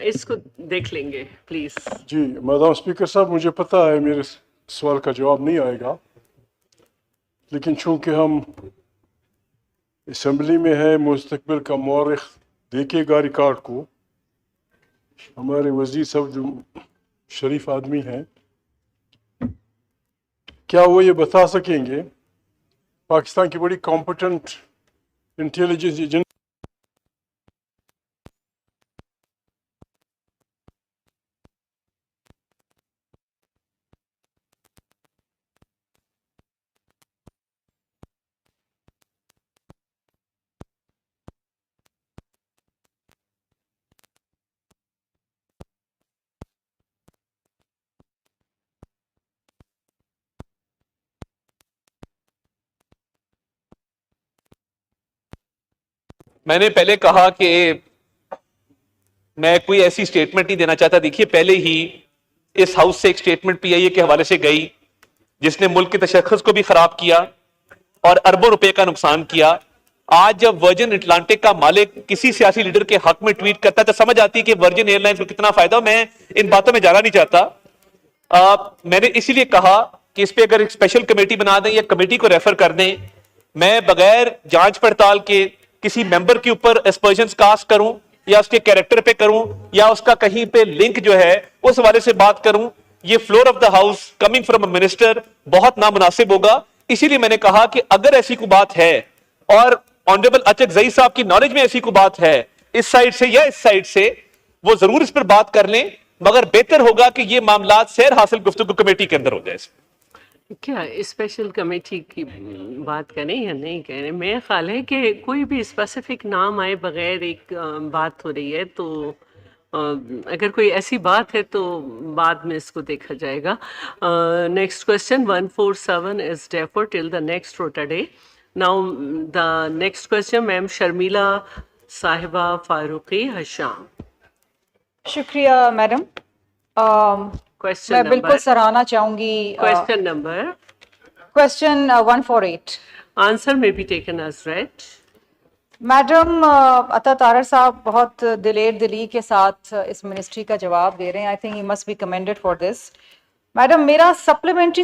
اس کو دیکھ لیں گے پلیز. جی میڈم اسپیکر صاحب، مجھے پتہ ہے میرے سوال کا جواب نہیں آئے گا، لیکن چونکہ ہم اسمبلی میں ہے، مستقبل کا مورخ دیکھے گا ریکارڈ کو. ہمارے وزیر صاحب جو شریف آدمی ہیں، کیا وہ یہ بتا سکیں گے پاکستان کی بڑی کمپٹنٹ انٹیلیجنس ایجنسی میں نے پہلے کہا کہ میں کوئی ایسی سٹیٹمنٹ نہیں دینا چاہتا. دیکھیے پہلے ہی اس ہاؤس سے ایک سٹیٹمنٹ پی آئی اے کے حوالے سے گئی جس نے ملک کے تشخص کو بھی خراب کیا اور اربوں روپے کا نقصان کیا. آج جب ورجن اٹلانٹک کا مالک کسی سیاسی لیڈر کے حق میں ٹویٹ کرتا ہے تو سمجھ آتی ہے کہ ورجن ایئر لائنز کو کتنا فائدہ ہو. میں ان باتوں میں جانا نہیں چاہتا. میں نے اسی لیے کہا کہ اس پہ اگر ایک اسپیشل کمیٹی بنا دیں یا کمیٹی کو ریفر کر دیں. میں بغیر جانچ پڑتال کے کسی ممبر کے اوپر اسپرجنز کاسٹ کروں یا اس کے کیریکٹر پہ کروں یا اس کا کہیں پہ لنک جو ہے اس حوالے سے بات کروں، یہ floor of the house coming from a minister بہت نامناسب ہوگا. اسی لیے میں نے کہا کہ اگر ایسی کوئی بات ہے اور آنریبل اچک زئی صاحب کی نالج میں ایسی کوئی بات ہے اس سائڈ سے یا اس سائڈ سے، وہ ضرور اس پر بات کر لیں، مگر بہتر ہوگا کہ یہ معاملات سیر حاصل گفتگو کمیٹی کے اندر ہو جائے. کیا اسپیشل کمیٹی کی بات کریں یا نہیں کریں؟ میرا خیال ہے کہ کوئی بھی اسپیسیفک نام آئے بغیر ایک بات ہو رہی ہے تو اگر کوئی ایسی بات ہے تو بعد میں اس کو دیکھا جائے گا. Next question 147 is defer till the next rota day. Now the next question ma'am Sharmila صاحبہ فاروقی حشام. شکریہ میڈم. میں بالکل سراہنا چاہوں گی. Question number question 148. Answer may be taken as read. Madam Ata Tahir صاحب بہت دلیر دلی کے ساتھ اس منسٹری کا جواب دے رہے ہیں. I think he must be commended for this. Madam میرا سپلیمنٹری